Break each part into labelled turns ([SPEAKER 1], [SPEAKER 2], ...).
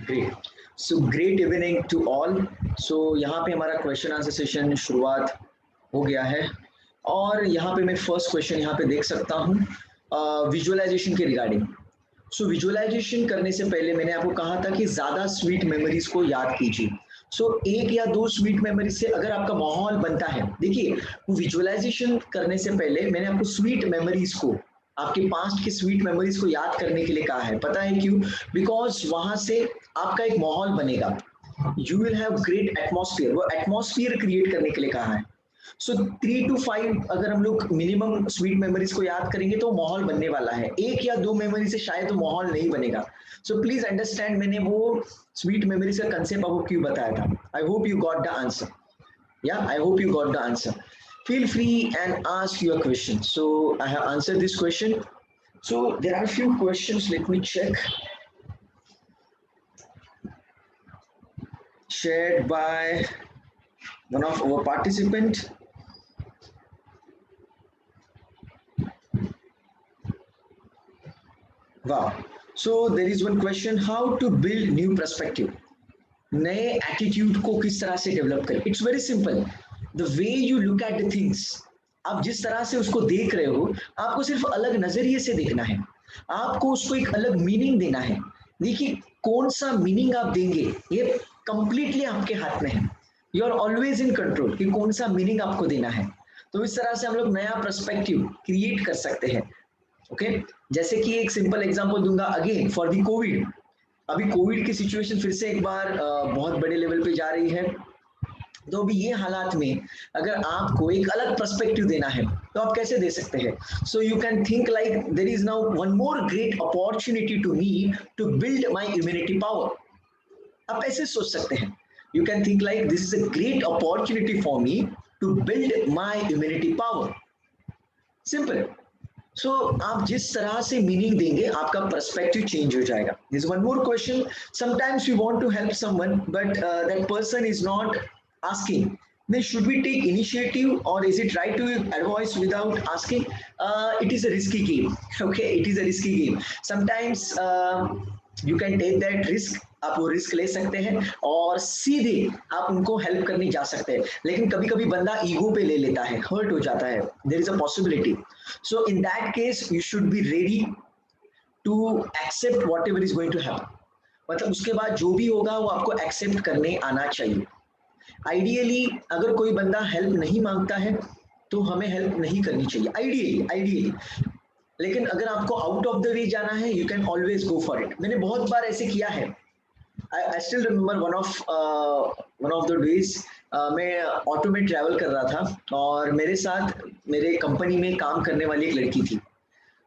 [SPEAKER 1] Great. So great evening to all. So यहाँ पे हमारा क्वेश्चन आंसर सेशन शुरुआत हो गया है और यहाँ पे मैं फर्स्ट क्वेश्चन यहाँ पे देख सकता हूँ विजुअलाइजेशन के रिगार्डिंग. सो विजुअलाइजेशन करने से पहले मैंने आपको कहा था कि ज़्यादा स्वीट मेमोरीज को याद कीजिए. एक या दो स्वीट मेमोरीज से अगर आपका माहौल बनता है, देखिए विजुअलाइजेशन करने से पहले मैंने आपको स्वीट मेमोरीज को, आपके पास्ट की स्वीट मेमोरीज को याद करने के लिए कहा है. पता है क्यों? बिकॉज वहां से आपका एक माहौल बनेगा. You will have great atmosphere. वो एटमॉस्फेयर क्रिएट करने के लिए कहा है. 3 to 5 अगर हम लोग मिनिमम स्वीट मेमोरीज को याद करेंगे तो माहौल बनने वाला है. एक या दो मेमोरी से शायद तो माहौल नहीं बनेगा. प्लीज अंडरस्टैंड, मैंने वो स्वीट मेमोरीज का कंसेप्ट आपको क्यों बताया था. आई hope you got the answer. I hope you got the answer. Feel free and ask your question. So I have answered this question. So there are a few questions. Let me check. Shared by one of our participant. Wow. So there is one question: how to build new perspective. नए attitude को किस तरह से develop करें. It's very simple. The way you look at the things, आप जिस तरह से उसको देख रहे हो, आपको सिर्फ अलग नजरिए से देखना है. आपको उसको एक अलग मीनिंग देना है. देखिए कौन सा मीनिंग आप देंगे ये कंप्लीटली आपके हाथ में है. You are always in control कि कौन सा मीनिंग आपको देना है. तो इस तरह से हम लोग नया पर्सपेक्टिव क्रिएट कर सकते हैं. ओके, जैसे कि एक सिंपल एग्जांपल दूंगा अगेन फॉर द कोविड. अभी कोविड की सिचुएशन फिर से एक बार बहुत बड़े लेवल पे जा रही है. तो अभी ये हालात में अगर आपको एक अलग पर्सपेक्टिव देना है तो आप कैसे दे सकते हैं. So you can think like there is now one more great opportunity to me to build my immunity power. आप ऐसे सोच सकते हैं. You can think like this is a great opportunity for me to build my immunity power. Simple. आप जिस तरह से meaning देंगे आपका पर्सपेक्टिव चेंज हो जाएगा. This one more question. Sometimes we want to help someone but that person is not asking. Then should we take initiative or is it right to advise without asking? It is a risky game. Okay, it is a risky game. Sometimes you can take that risk. आप वो risk ले सकते हैं और सीधे आप उनको help करने जा सकते हैं. लेकिन कभी कभी बंदा ईगो पे ले लेता है, हर्ट हो जाता है. There is a possibility. So in that case you should be ready to accept whatever is going to happen. मतलब उसके बाद जो भी होगा वो आपको एक्सेप्ट करने आना चाहिए. आइडियली अगर कोई बंदा हेल्प नहीं मांगता है तो हमें हेल्प नहीं करनी चाहिए आइडियली. लेकिन अगर आपको आउट ऑफ द वे जाना है you can always go for it. मैंने बहुत बार ऐसे किया है. I still remember one of the days मैं ऑटो में ट्रैवल कर रहा था और मेरे साथ मेरे कंपनी में काम करने वाली एक लड़की थी.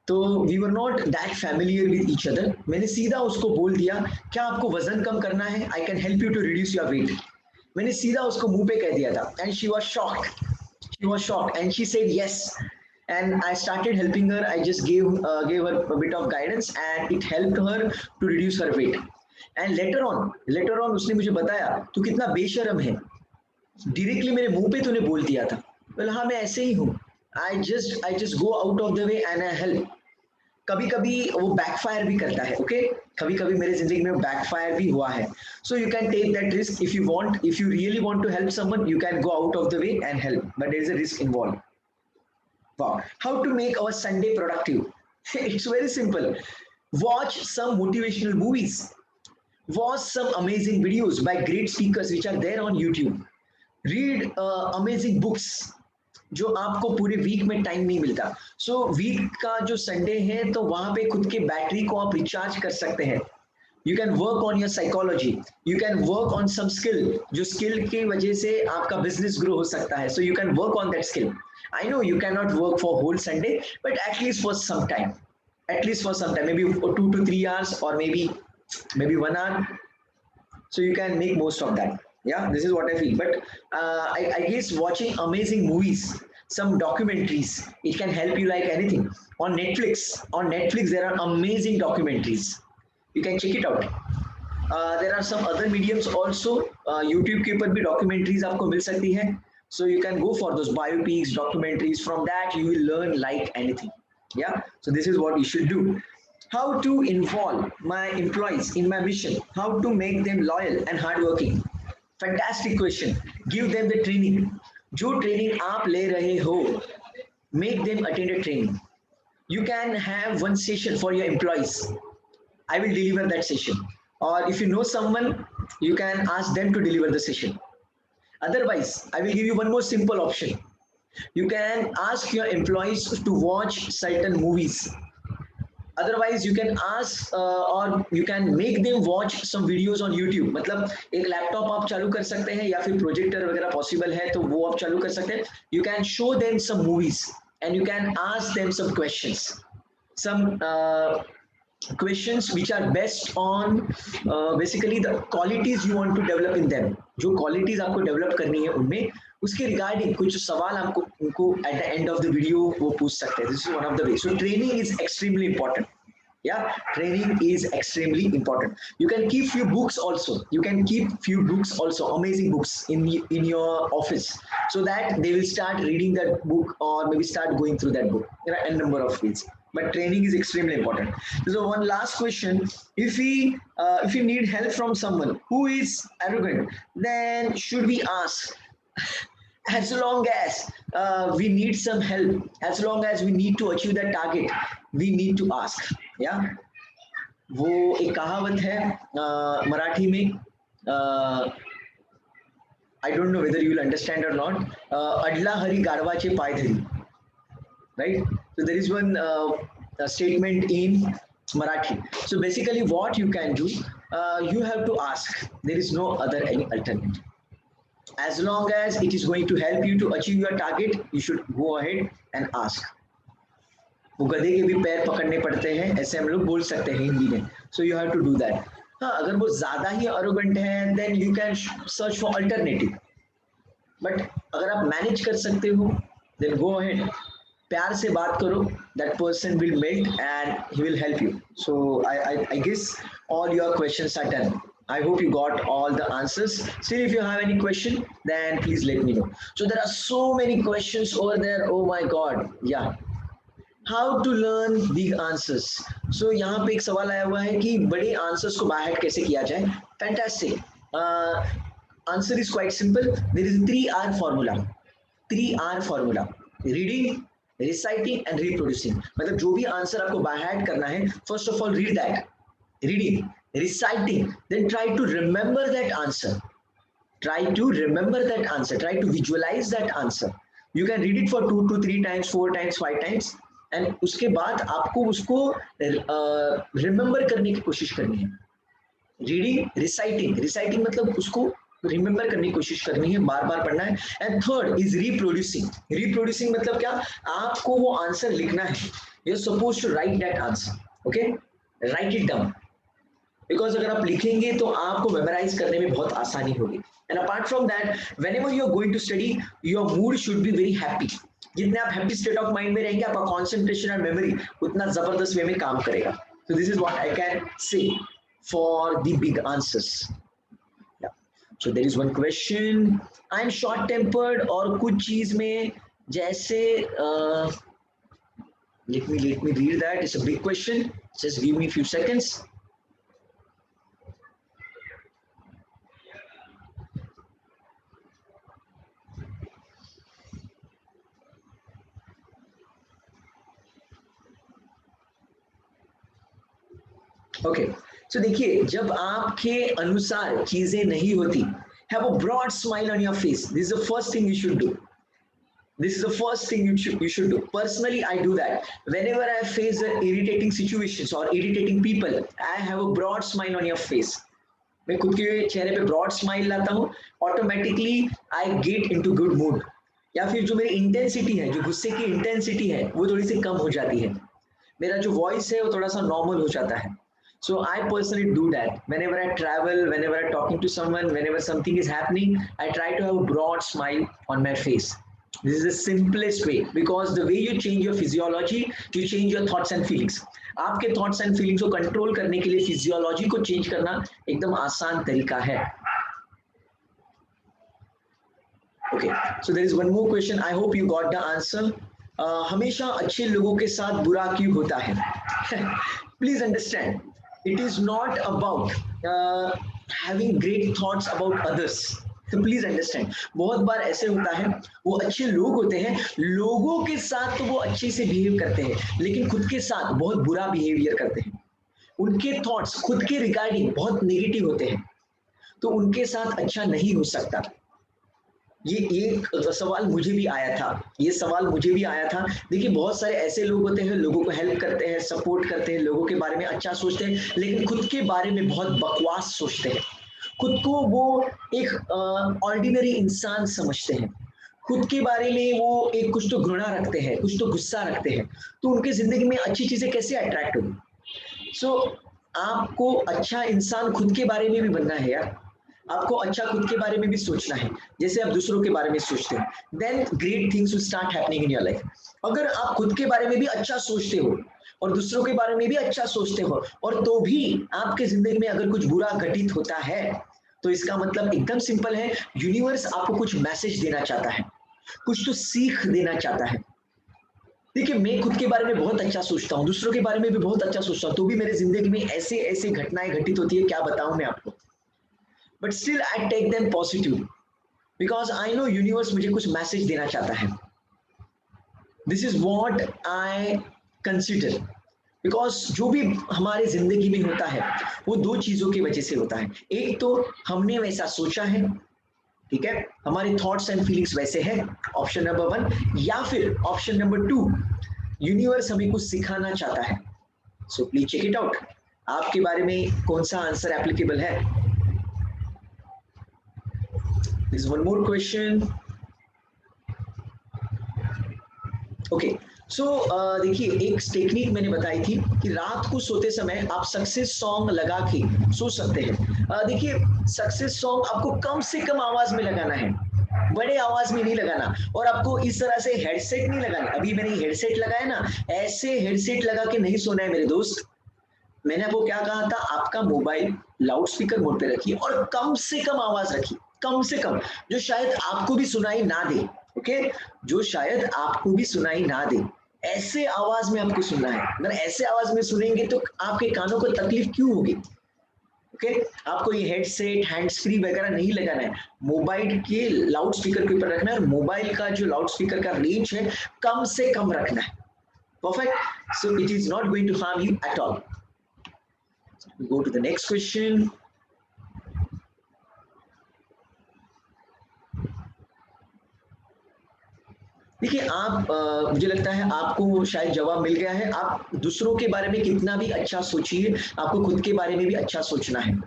[SPEAKER 1] तो we were not that familiar with each other. मैंने सीधा उसको बोल दिया, क्या आपको वजन कम करना है? I can help you to reduce your weight. मैंने सीधा उसको मुंह पे कह दिया था. And she was shocked and she said yes. and I started helping her. I just gave her a bit of guidance and it helped her to reduce her weight. And later on उसने मुझे बताया तू कितना बेशर्म है, directly मेरे मुंह पे तूने बोल दिया था. बोला हाँ मैं ऐसे ही हूँ. I just go out of the way and I help. कभी कभी वो बैकफायर भी करता है. ओके, कभी कभी मेरे जिंदगी में बैकफायर भी हुआ है. So you can take that risk if you really want to help someone. You can go out of the way and help, but there is a risk involve. Wow. How to make our Sunday productive? It's very simple. Watch some motivational movies. Watch some amazing videos by great speakers which are there on YouTube. Read amazing books जो आपको पूरे week में time नहीं मिलता. Week का जो Sunday है तो वहां पे खुद के बैटरी को आप रिचार्ज कर सकते हैं. You can work on your psychology. You can work on some skill. जो skill की वजह से आपका business grow हो सकता है. So you can work on that skill. I know you cannot work for whole Sunday, but at least for some time. Maybe 2 to 3 hours or maybe 1 hour. So you can make most of that. Yeah, this is what I feel. But I guess watching amazing movies, some documentaries, it can help you like anything. On Netflix there are amazing documentaries. You can check it out. There are some other mediums also. YouTube के ऊपर भी documentaries आपको मिल सकती है. So you can go for those biopics, documentaries. From that you will learn like anything. Yeah. So this is what you should do. How to involve my employees in my mission, how to make them loyal and hardworking. Fantastic question. Give them the training. जो training आप ले रहे हो, make them attend a training. You can have one session for your employees. I will deliver that session. Or if you know someone, you can ask them to deliver the session. Otherwise, I will give you one more simple option. You can ask your employees to watch certain movies. Otherwise you can ask or you can make them watch some videos on YouTube. मतलब एक laptop आप चालू कर सकते हैं या फिर projector वगैरह पॉसिबल है तो वो आप चालू कर सकते हैं. You can show them some movies and you can ask them some questions, some questions which are based on basically the qualities you want to develop in them. जो qualities आपको develop करनी है उनमें उसके रिगार्डिंग कुछ सवाल आपको उनको at the end of the video वो पूछ सकते हैं. This is one of the way. So training is extremely important. Yeah, training is extremely important. You can keep few books also. You can keep few books also, amazing books in your office, so that they will start reading that book or maybe start going through that book. There are a number of ways, but training is extremely important. So one last question: if we need help from someone who is arrogant, then should we ask? As long as we need some help, as long as we need to achieve that target, we need to ask. Yeah, वो एक कहावत है मराठी में, I don't know whether you will understand or not. अडला हरी गाढवाचे पाय धरी. Right? So there is one statement in Marathi. So basically what you can do, you have to ask. There is no other any alternative. As long as it is going to help you to achieve your target, you should go ahead and ask. वो गधे के भी पैर पकड़ने पड़ते हैं, ऐसे हम लोग बोल सकते हैं हिंदी में. So you have to do that. हाँ, अगर वो ज्यादा ही arrogant है, then you can search for alternative. But अगर आप manage कर सकते हो, then go ahead. प्यार से बात करो. That person will melt and he will help you. So I guess all your questions are done. I hope you got all the answers. Still, if you have any question, then please let me know. So there are so many questions over there. Oh my God. Yeah. How to learn big answers. So यहाँ पे एक सवाल आया हुआ है कि बड़े answers को बाय हार्ट कैसे किया जाए. Fantastic. Answer is quite simple. There is a 3R formula. 3R formula. Reading, reciting and reproducing. मतलब जो भी आंसर आपको बाय हार्ट करना है, first of all read that. Reading, reciting, then try to remember that answer. Try to remember that answer. Try to visualize that answer. You can read it for 2 to 3 times, 4 times, 5 times, and उसके बाद आपको उसको remember करने की कोशिश करनी है. Reading, reciting. Reciting मतलब उसको रिमेंबर करने की कोशिश करनी है, बार बार पढ़ना है. And third is reproducing. Reproducing मतलब क्या, आपको वो आंसर लिखना है. You are suppose to write that answer. Okay, write it down. Because अगर आप लिखेंगे तो आपको मेमोराइज करने में बहुत आसानी होगी. And apart from that, whenever you are going to study, your mood should be very happy. जितने आप हैप्पी स्टेट ऑफ माइंड में रहेंगे, आपका कॉन्सेंट्रेशन और मेमोरी उतना जबरदस्त वे में काम करेगा. सो this is what I can say for the big answers. So there is one question. I am short tempered और कुछ चीज में जैसे let me read that. It's a big question. Just give me a few seconds. Okay. So देखिए, जब आपके अनुसार चीजें नहीं होती, have a broad smile on your face. This is the first thing you should do. This is the first thing you should do. Personally, I do that. Whenever I face irritating situations or irritating people, I have a broad smile on your face. मैं खुद के चेहरे पे broad smile लाता हूँ. Automatically, I get into good mood. या फिर जो मेरी intensity है, जो गुस्से की intensity है, वो थोड़ी सी कम हो जाती है. मेरा जो voice है, वो थोड़ा सा normal हो जाता है. So I personally do that. Whenever I travel, whenever I'm talking to someone, whenever something is happening, I try to have a broad smile on my face. This is the simplest way, because the way you change your physiology, you change your thoughts and feelings. आपके thoughts and feelings को control करने के लिए physiology को change करना एकदम आसान तरीका है. Okay, so there is one more question. I hope you got the answer. हमेशा अच्छे लोगों के साथ बुरा क्यों होता है? Please understand, it is not about having great thoughts about others. तो प्लीज अंडरस्टैंड, बहुत बार ऐसे होता है, वो अच्छे लोग होते हैं, लोगों के साथ तो वो अच्छे से बिहेव करते हैं, लेकिन खुद के साथ बहुत बुरा बिहेवियर करते हैं। उनके थॉट्स खुद के रिगार्डिंग बहुत नेगेटिव होते हैं, तो उनके साथ अच्छा नहीं हो सकता। ये एक सवाल मुझे भी आया था, ये सवाल मुझे भी आया था। देखिए बहुत सारे ऐसे लोग होते हैं, लोगों को हेल्प करते हैं, सपोर्ट करते हैं, लोगों के बारे में अच्छा सोचते हैं, लेकिन खुद के बारे में बहुत बकवास सोचते हैं। खुद को वो एक ऑर्डिनरी इंसान समझते हैं, खुद के बारे में वो एक कुछ तो घृणा रखते हैं, कुछ तो गुस्सा रखते हैं, तो उनके जिंदगी में अच्छी चीजें कैसे अट्रैक्ट होगी? सो आपको अच्छा इंसान खुद के बारे में भी बनना है यार, आपको अच्छा खुद के बारे में भी सोचना है, जैसे आप दूसरों के बारे में सोचते हैं, then great things will start happening in your life. अगर आप खुद के बारे में भी अच्छा सोचते हो और दूसरों के बारे में भी अच्छा सोचते हो, और तो भी आपके जिंदगी में अगर कुछ बुरा घटित होता है, तो इसका मतलब एकदम सिंपल है, यूनिवर्स आपको कुछ मैसेज देना चाहता है, कुछ तो सीख देना चाहता है। देखिए मैं खुद के बारे में बहुत अच्छा सोचता हूँ, दूसरों के बारे में भी बहुत अच्छा सोचता हूँ, तो भी मेरे जिंदगी में ऐसे ऐसे घटनाएं घटित होती है, क्या बताऊं मैं आपको। But still I take them positive, because I know universe मुझे कुछ मैसेज देना चाहता है। This is what I consider, because जो भी हमारे जिंदगी में होता है वो दो चीजों की वजह से होता है। एक तो हमने वैसा सोचा है, ठीक है, हमारे थॉट्स एंड फीलिंग्स वैसे हैं, ऑप्शन नंबर 1, या फिर ऑप्शन नंबर 2, यूनिवर्स हमें कुछ सिखाना चाहता है। So please check it out, आपके बारे में कौन सा आंसर एप्लीकेबल है। This one more question. Okay, so देखिए एक टेक्निक मैंने बताई थी कि रात को सोते समय आप सक्सेस सॉन्ग लगा के सो सकते हैं। देखिए सक्सेस सॉन्ग आपको कम से कम आवाज में लगाना है, बड़े आवाज में नहीं लगाना, और आपको इस तरह से हेडसेट नहीं लगाना। अभी मैंने हेडसेट लगाया ना, ऐसे हेडसेट लगा के नहीं सोना है मेरे दोस्त। मैंने आपको क्या कहा था, आपका मोबाइल लाउड स्पीकर मोड पे रखिए और कम से कम आवाज रखिए, कम से कम, जो शायद आपको भी सुनाई ना दे। ओके, जो शायद आपको भी सुनाई ना दे, ऐसे आवाज में आपको सुनना है। अगर ऐसे आवाज में सुनेंगे तो आपके कानों को तकलीफ क्यों होगी? ओके, आपको ये हेडसेट हैंड्स फ्री वगैरह नहीं लगाना है, मोबाइल के लाउड स्पीकर के ऊपर रखना है, और मोबाइल का जो लाउड स्पीकर का रेंज है कम से कम रखना है। Perfect, so it is not going to harm you at all. Go to the next question. देखिए आप मुझे लगता है आपको शायद जवाब मिल गया है। आप दूसरों के बारे में कितना भी अच्छा सोचिए, आपको खुद के बारे में भी अच्छा सोचना है।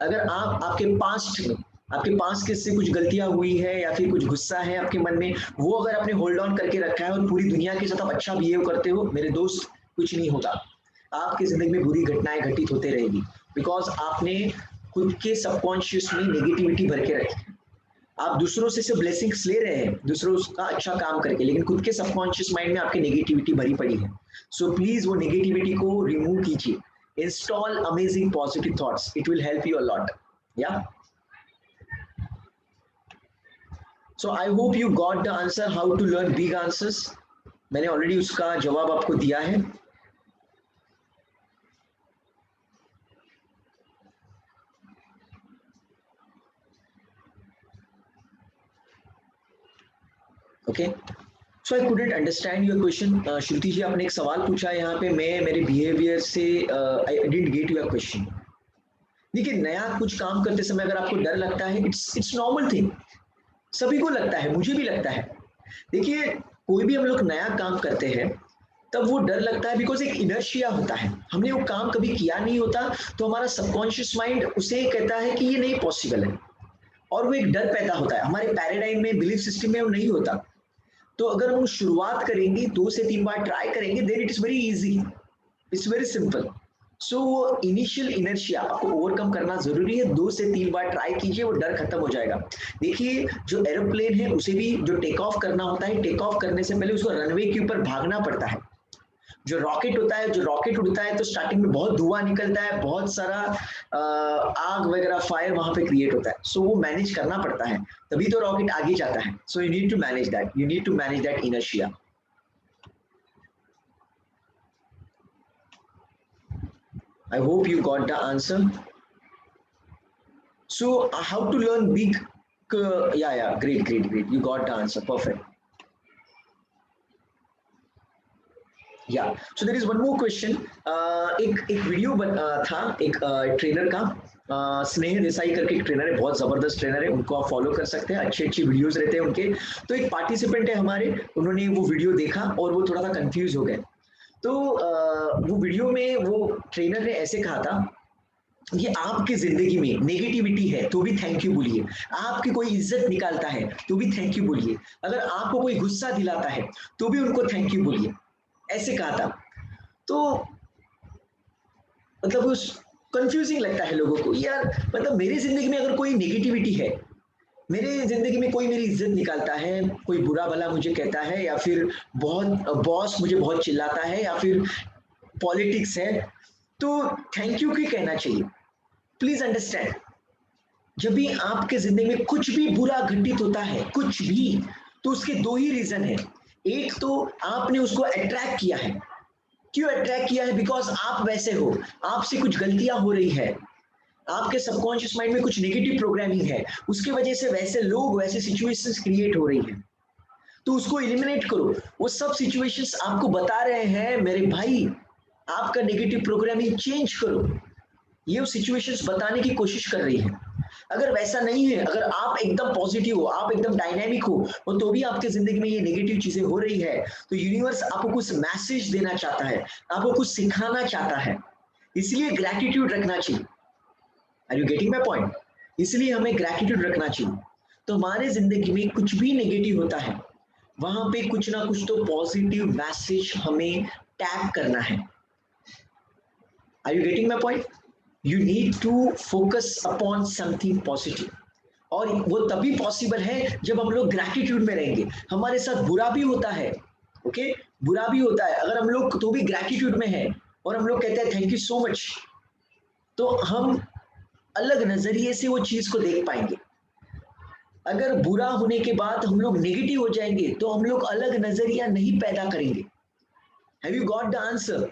[SPEAKER 1] अगर आप आपके पास्ट में, आपके पास किससे कुछ गलतियां हुई है या फिर कुछ गुस्सा है आपके मन में, वो अगर आपने होल्ड ऑन करके रखा है और पूरी दुनिया के साथ आप अच्छा बिहेव करते हो, मेरे दोस्त कुछ नहीं होगा, आपकी जिंदगी में बुरी घटनाएं घटित होते रहेगी, बिकॉज आपने खुद के सबकॉन्शियस में नेगेटिविटी भर के रखी है। आप दूसरों से सिर्फ ब्लेसिंग्स ले रहे हैं, दूसरों का अच्छा काम करके, लेकिन खुद के सबकॉन्शियस माइंड में आपकी नेगेटिविटी भरी पड़ी है। सो प्लीज वो नेगेटिविटी को रिमूव कीजिए, install amazing positive thoughts, it will help you a lot. या so I hope you got the answer how to learn big answers. मैंने ऑलरेडी उसका जवाब आपको दिया है। Okay, so I couldn't understand your question. Shruti ji आपने एक सवाल पूछा है यहाँ पे, मैं मेरे बिहेवियर से I didn't get your question. देखिए नया कुछ काम करते समय अगर आपको डर लगता है, इट्स नॉर्मल थिंग, सभी को लगता है, मुझे भी लगता है। देखिए कोई भी हम लोग नया काम करते हैं तब वो डर लगता है, बिकॉज एक इनर्शिया होता है, हमने वो काम कभी किया नहीं होता, तो हमारा सबकॉन्शियस माइंड उसे कहता है कि ये नहीं पॉसिबल है, और वो एक डर पैदा होता है हमारे पैराडाइम में, बिलीफ सिस्टम में वो नहीं होता। तो अगर हम शुरुआत करेंगे, 2 से 3 बार ट्राई करेंगे, then it is very easy, it's very simple. So वो इनिशियल इनर्शिया आपको ओवरकम करना जरूरी है, 2 से 3 बार ट्राई कीजिए, वो डर खत्म हो जाएगा। देखिए जो एरोप्लेन है उसे भी जो टेक ऑफ करना होता है, टेक ऑफ करने से पहले उसको रनवे के ऊपर भागना पड़ता है। जो रॉकेट होता है, जो रॉकेट उड़ता है तो स्टार्टिंग में बहुत धुआं निकलता है, बहुत सारा आग वगैरह फायर वहां पे क्रिएट होता है, सो वो मैनेज करना पड़ता है, तभी तो रॉकेट आगे जाता है। So you need to manage that, you need to manage that inertia. I hope you got the answer. So how to learn big, yeah, great. You got the answer, perfect. Yeah so there is one more question. एक video था एक trainer का, स्नेह देसाई करके एक trainer है, बहुत जबरदस्त ट्रेनर है, उनको आप फॉलो कर सकते हैं, अच्छी अच्छी वीडियोस रहते हैं उनके. तो एक पार्टिसिपेंट है हमारे, उन्होंने वो वीडियो देखा और वो थोड़ा सा कंफ्यूज हो गए. तो वो वीडियो में वो ट्रेनर ने ऐसे कहा था, ये आपकी जिंदगी में नेगेटिविटी है तो भी थैंक यू बोलिए, आपकी कोई इज्जत निकालता है तो भी थैंक यू बोलिए, अगर आपको कोई गुस्सा दिलाता है तो भी उनको थैंक यू बोलिए, ऐसे कहा था. तो मतलब उस कंफ्यूजिंग लगता है लोगों को यार, मतलब मेरी जिंदगी में अगर कोई नेगेटिविटी है, मेरे जिंदगी में कोई मेरी इज्जत निकालता है, कोई बुरा भला मुझे कहता है, या फिर बहुत बॉस मुझे बहुत चिल्लाता है, या फिर पॉलिटिक्स है, तो थैंक यू क्यों कहना चाहिए. प्लीज अंडरस्टैंड, जब भी आपके जिंदगी में कुछ भी बुरा घटित होता है, कुछ भी, तो उसके दो ही रीजन है. एक तो आपने उसको अट्रैक्ट किया है. क्यों अट्रैक्ट किया है? बिकॉज आप वैसे हो, आपसे कुछ गलतियां हो रही है, आपके सबकॉन्शियस माइंड में कुछ नेगेटिव प्रोग्रामिंग है, उसकी वजह से वैसे लोग, वैसे सिचुएशंस क्रिएट हो रही है. तो उसको एलिमिनेट करो. वो सब सिचुएशंस आपको बता रहे हैं मेरे भाई, आपका नेगेटिव प्रोग्रामिंग चेंज करो. ये सिचुएशंस बताने की कोशिश कर रही है. अगर वैसा नहीं है, अगर आप एकदम पॉजिटिव हो, आप एकदम डायनामिक हो, और तो भी आपके जिंदगी में ये नेगेटिव चीजें हो रही है, तो यूनिवर्स आपको कुछ मैसेज देना चाहता है, आपको कुछ सिखाना चाहता है. इसलिए ग्रैटिट्यूड रखना चाहिए. Are you getting my point? इसलिए हमें ग्रैटिट्यूड रखना चाहिए. तो हमारे जिंदगी में कुछ भी नेगेटिव होता है, वहां पे कुछ ना कुछ तो पॉजिटिव मैसेज हमें टैग करना है. Are you getting my point? You need to focus upon something positive. और वो तभी पॉसिबल है जब हम लोग ग्रैटिट्यूड में रहेंगे. हमारे साथ बुरा भी होता है, ओके, बुरा भी होता है, अगर हम लोग तो भी ग्रैटिट्यूड में है और हम लोग कहते हैं थैंक यू सो मच, तो हम अलग नजरिए से वो चीज को देख पाएंगे. अगर बुरा होने के बाद हम लोग नेगेटिव हो जाएंगे तो हम लोग अलग नजरिया नहीं पैदा करेंगे. Have you got the answer?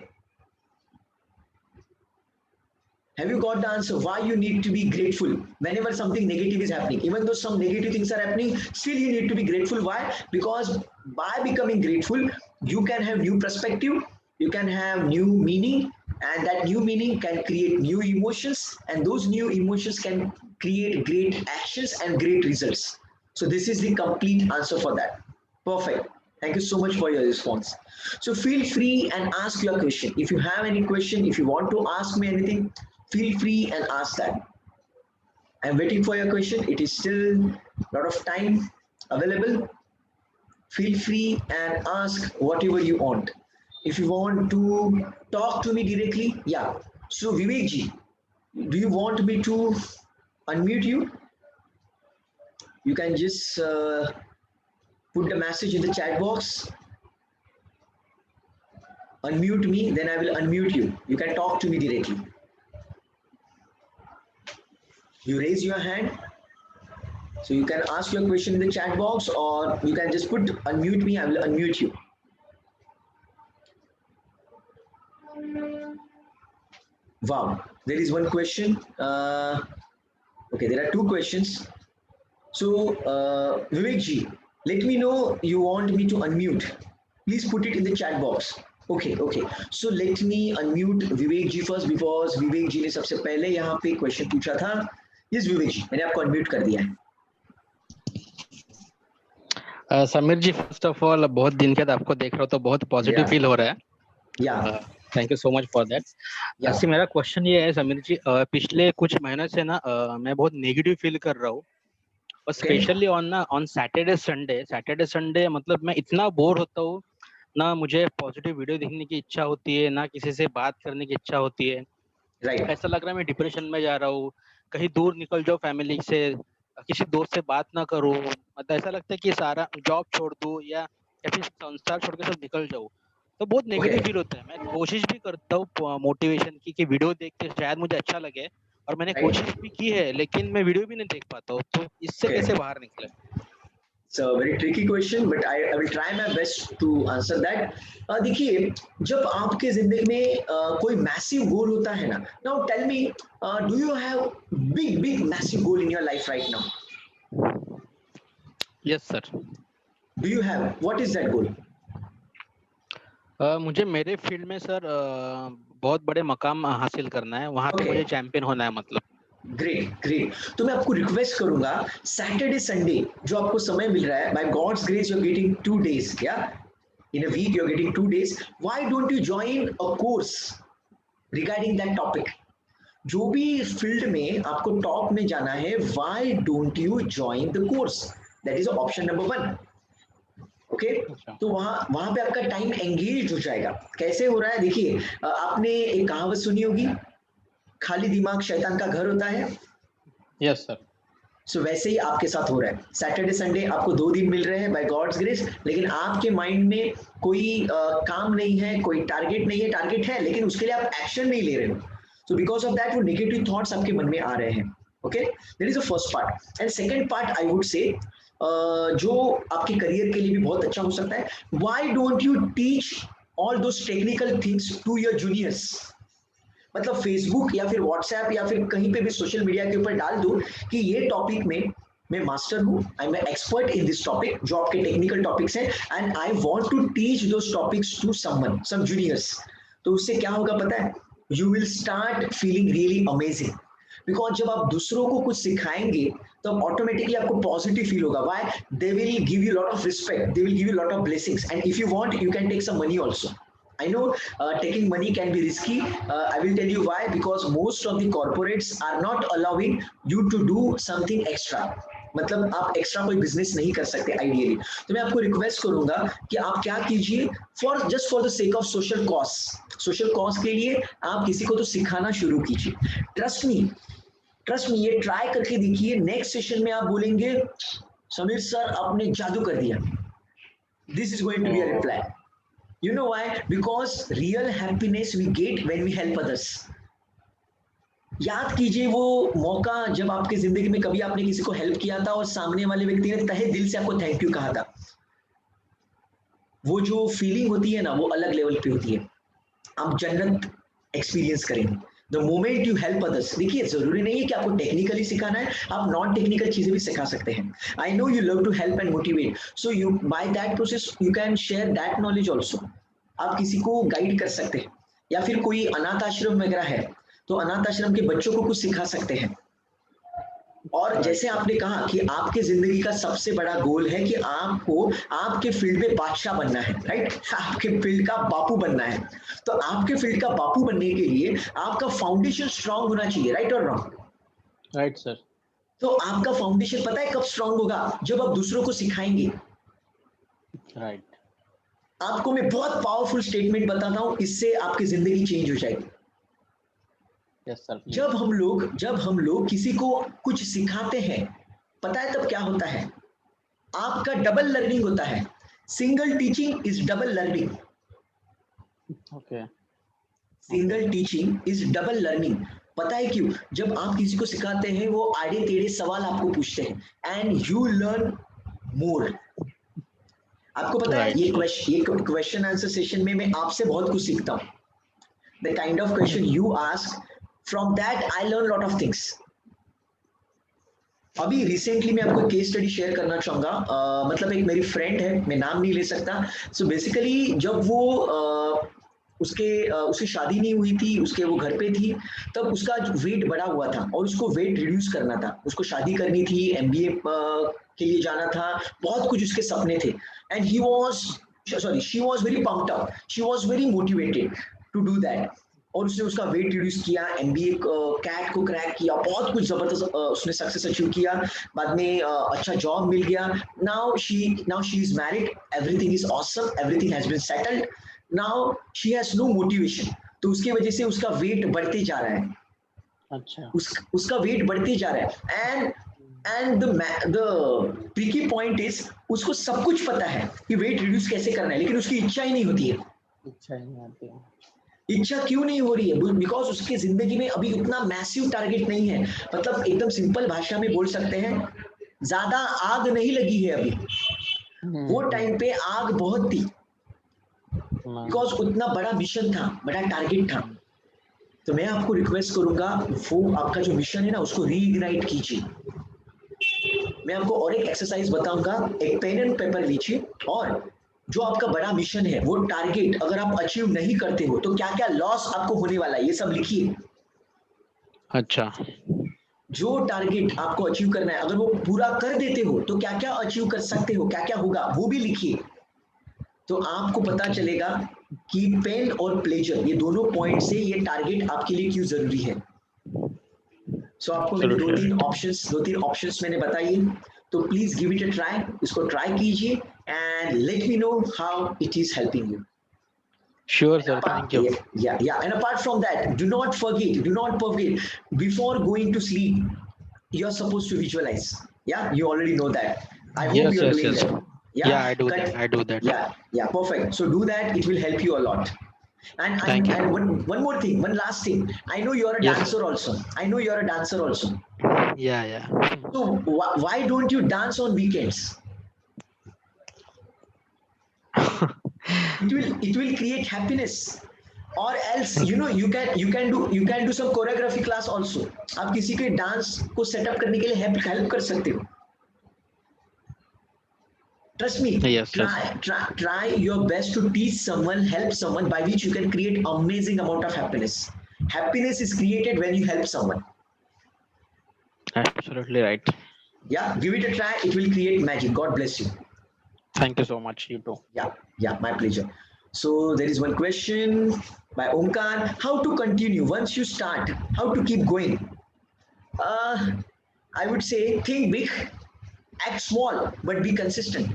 [SPEAKER 1] Have you got the answer why you need to be grateful whenever something negative is happening? Even though some negative things are happening, still you need to be grateful. Why? Because by becoming grateful, you can have new perspective, you can have new meaning, and that new meaning can create new emotions, and those new emotions can create great actions and great results. So this is the complete answer for that. Perfect. Thank you so much for your response. So feel free and ask your question. If you have any question, if you want to ask me anything, feel free and ask that. I'm waiting for your question. It is still a lot of time available. Feel free and ask whatever you want. If you want to talk to me directly, yeah. So Vivek ji, do you want me to unmute you? You can just put the message in the chat box. Unmute me, then I will unmute you. You can talk to me directly. You raise your hand, so you can ask your question in the chat box, or you can just put unmute me, I will unmute you. Wow, there is one question. Okay, there are two questions. So Vivek ji, let me know you want me to unmute. Please put it in the chat box. Okay, okay. So let me unmute Vivek ji first, because Vivek ji ने सबसे पहले यहाँ पे question पूछा था. Yes, Vivek ji, मैंने आपको unmute कर दिया है.
[SPEAKER 2] समीर जी, फर्स्ट ऑफ ऑल बहुत दिन के बाद आपको देख रहा हूँ तो बहुत पॉजिटिव फील हो रहा है. Thank you so much for that. ऐसे मेरा क्वेश्चन ये है समीर जी, पिछले कुछ महीनों से ना मैं बहुत नेगेटिव फील कर रहा हूँ, और स्पेशली ऑन सैटरडे संडे मतलब मैं इतना बोर होता हूँ ना, मुझे पॉजिटिव वीडियो देखने की इच्छा होती है, ना किसी से बात करने की इच्छा होती है. ऐसा लग रहा है मैं डिप्रेशन में जा रहा हूँ, कहीं दूर निकल जाओ फैमिली से, किसी दोस्त से बात ना करूँ, मतलब ऐसा लगता है कि सारा जॉब छोड़ दूँ या फिर संसार छोड़ के सब निकल जाऊँ. तो बहुत नेगेटिव फील होता है. मैं कोशिश भी करता हूँ मोटिवेशन की कि वीडियो देख के शायद मुझे अच्छा लगे, और मैंने कोशिश भी की है, लेकिन मैं वीडियो भी नहीं देख पाता हूँ. तो इससे कैसे बाहर निकले?
[SPEAKER 1] It's a very tricky question, but I will try my best to answer that. देखिए, जब आपके जिंदगी में कोई मैसिव गोल होता है ना, now tell me, do you have big massive goal in your life right now?
[SPEAKER 2] Yes sir.
[SPEAKER 1] Do you have? What is that goal?
[SPEAKER 2] मुझे मेरे फील्ड में सर बहुत बड़े मकाम हासिल करना है, वहाँ पे मुझे चैंपियन होना है मतलब।
[SPEAKER 1] ग्रेट। तो मैं आपको रिक्वेस्ट करूंगा, सैटरडे संडे जो आपको समय मिल रहा है, by God's grace you are getting 2 days, या in a week you are getting 2 days, why don't you join a course regarding that topic? जो भी फील्ड में आपको टॉप में जाना है, why don't you join the course? That is option number 1। Okay, तो वहां पे आपका टाइम एंगेज हो जाएगा। कैसे हो रहा है देखिए, आपने एक कहावत सुनी होगी, खाली दिमाग शैतान का घर होता है।
[SPEAKER 2] Yes sir.
[SPEAKER 1] सो वैसे ही आपके साथ हो रहा है। सैटरडे संडे आपको 2 दिन मिल रहे हैं बाय गॉड्स ग्रेस, लेकिन आपके माइंड में कोई काम नहीं है, कोई टारगेट नहीं है। टारगेट है लेकिन उसके लिए आप एक्शन नहीं ले रहे हो। सो बिकॉज ऑफ दैट वो नेगेटिव थॉट्स आपके मन में आ रहे हैं। Okay, that is the first part. And second part I would say, जो आपके करियर के लिए भी बहुत अच्छा हो सकता है, why don't you teach all those technical things to your juniors? मतलब फेसबुक या फिर व्हाट्सएप या फिर कहीं पे भी सोशल मीडिया के ऊपर डाल दो कि ये टॉपिक में मैं मास्टर हूँ, I am expert in this topic, जो आपके टेक्निकल टॉपिक्स हैं, and I want to teach those topics to someone, some juniors. तो उससे क्या होगा पता है? You will start feeling really amazing, because जब आप दूसरों को कुछ सिखाएंगे तो ऑटोमेटिकली आपको पॉजिटिव फील होगा। Why? They will give you lot of respect, they will give you lot of blessings, and if you want you can take some money also. I know taking money can be risky. I will tell you why. Because most of the corporates are not allowing you to do something extra. मतलब आप extra कोई business नहीं कर सकते ideally. तो मैं आपको request करूंगा कि आप क्या कीजिए, just for the sake of social cause, social cause के लिए आप किसी को तो सिखाना शुरू कीजिए। ट्रस्ट मी, ये ट्राई करके देखिए। नेक्स्ट सेशन में आप बोलेंगे, समीर सर आपने जादू कर दिया। This is going to be a reply. You know why? Because real happiness we get when we help others. याद कीजिए वो मौका जब आपकी जिंदगी में कभी आपने किसी को हेल्प किया था और सामने वाले व्यक्ति ने तहे दिल से आपको थैंक यू कहा था। वो जो फीलिंग होती है ना, वो अलग लेवल पे होती है। आप जन्नत एक्सपीरियंस करेंगे the moment you help others. देखिए, जरूरी नहीं है कि आपको टेक्निकली सिखाना है, आप नॉन टेक्निकल चीजें भी सिखा सकते हैं। I know you love to help and motivate, so you by that process you can share that knowledge also. आप किसी को गाइड कर सकते हैं, या फिर कोई अनाथ आश्रम वगैरह है तो अनाथ आश्रम के बच्चों को कुछ सिखा सकते हैं। और जैसे आपने कहा कि आपके जिंदगी का सबसे बड़ा गोल है कि आपको आपके फील्ड में बादशाह बनना है, राइट? आपके फील्ड का बापू बनना है। तो आपके फील्ड का बापू बनने के लिए आपका फाउंडेशन स्ट्रांग होना चाहिए, राइट और रॉन्ग?
[SPEAKER 2] Right sir.
[SPEAKER 1] तो आपका फाउंडेशन पता है कब स्ट्रांग होगा? जब आप दूसरों को सिखाएंगे।
[SPEAKER 2] राइट।
[SPEAKER 1] आपको मैं बहुत पावरफुल स्टेटमेंट बताता हूं, इससे आपकी जिंदगी चेंज हो जाएगी।
[SPEAKER 2] Yes sir.
[SPEAKER 1] जब हम लोग किसी को कुछ सिखाते हैं, पता है तब क्या होता है? आपका डबल लर्निंग होता है। Single teaching is double learning.
[SPEAKER 2] Okay.
[SPEAKER 1] Single teaching is double learning. पता है क्यों? जब आप किसी को सिखाते हैं वो आड़े टेढ़े सवाल आपको पूछते हैं एंड यू लर्न मोर। आपको पता है ये क्वेश्चन आंसर सेशन में मैं आपसे बहुत कुछ सीखता हूँ। The kind of question you ask, from that I learn lot of things. अभी रिसेंटली मैं आपको केस स्टडी शेयर करना चाहूंगा। मतलब एक मेरी फ्रेंड है, मैं नाम नहीं ले सकता। सो बेसिकली जब वो उसकी शादी नहीं हुई थी, उसके वो घर पे थी, तब उसका वेट बढ़ा हुआ था और उसको वेट रिड्यूस करना था। उसको शादी करनी थी, एमबीए के लिए जाना था, बहुत कुछ उसके सपने थे। And she was very pumped up, she was very motivated to do that. और उसने उसका वेट रिड्यूस किया, एमबीए कैट को क्रैक किया, बहुत कुछ जबरदस्त उसने सक्सेस अचीव किया। बाद में अच्छा जॉब मिल गया। Now she is married, everything is awesome, everything has been settled. Now she has no motivation. तो उसकी वजह से उसका वेट बढ़ते जा रहा है।
[SPEAKER 2] अच्छा।
[SPEAKER 1] उसका वेट बढ़ते जा रहा है। And the tricky point is, उसको सब कुछ पता है कि वेट रिड्यूस कैसे करना है, लेकिन उसकी इच्छा ही नहीं होती है।
[SPEAKER 2] इच्छा ही नहीं आती है।
[SPEAKER 1] इच्छा क्यों नहीं हो रही है? बिकॉज उसकी जिंदगी में अभी उतना मैसिव टारगेट नहीं है। मतलब एकदम सिंपल भाषा में बोल सकते हैं, ज्यादा आग नहीं लगी है अभी, वो टाइम पे आग बहुत थी, बिकॉज उतना बड़ा मिशन था, बड़ा टारगेट था। तो मैं आपको रिक्वेस्ट करूंगा, वो आपका जो मिशन है ना उसको रीइग्नाइट कीजिए। मैं आपको और एक एक्सरसाइज बताऊंगा, एक पेन एंड पेपर लीजिए और जो आपका बड़ा मिशन है वो टारगेट अगर आप अचीव नहीं करते हो तो क्या क्या लॉस आपको होने वाला है, ये सब लिखिए।
[SPEAKER 2] अच्छा,
[SPEAKER 1] जो टारगेट आपको अचीव करना है अगर वो पूरा कर देते हो तो क्या क्या अचीव कर सकते हो, क्या क्या होगा वो भी लिखिए। तो आपको पता चलेगा कि पेन और प्लेजर ये दोनों पॉइंट से ये टारगेट आपके लिए क्यों जरूरी है। सो आपको मैंने दो तीन ऑप्शंस मैंने बताइए, तो please give it a try, इसको ट्राई कीजिए and let me know how it is helping you.
[SPEAKER 2] Sure, sir. Thank you.
[SPEAKER 1] Yeah. And apart from that, do not forget, before going to sleep, you're supposed to visualize. Yeah, you already know that. I hope
[SPEAKER 2] Yes,
[SPEAKER 1] you're
[SPEAKER 2] yes,
[SPEAKER 1] doing
[SPEAKER 2] yes.
[SPEAKER 1] that.
[SPEAKER 2] Yeah,
[SPEAKER 1] Yeah,
[SPEAKER 2] I do that. I do that.
[SPEAKER 1] yeah, perfect. So do that, it will help you a lot. And
[SPEAKER 2] Thank you.
[SPEAKER 1] and one more thing, one last thing. I know you're a
[SPEAKER 2] Yes,
[SPEAKER 1] dancer also. I know you're a dancer also.
[SPEAKER 2] yeah, yeah.
[SPEAKER 1] So why don't you dance on weekends? It will create happiness. Or else you can do some choreography class also. आप किसी के dance को setup करने के लिए help कर सकते हो। Trust me,
[SPEAKER 2] Yes, yes.
[SPEAKER 1] try your best to teach someone, help someone, by which you can create amazing amount of happiness. Happiness is created when you help someone.
[SPEAKER 2] Absolutely right.
[SPEAKER 1] Yeah, give it a try, it will create magic. God bless you.
[SPEAKER 2] Thank you so much. You too.
[SPEAKER 1] Yeah, my pleasure. So there is one question by Omkar. How to continue once you start? How to keep going? I would say think big, act small, but be consistent.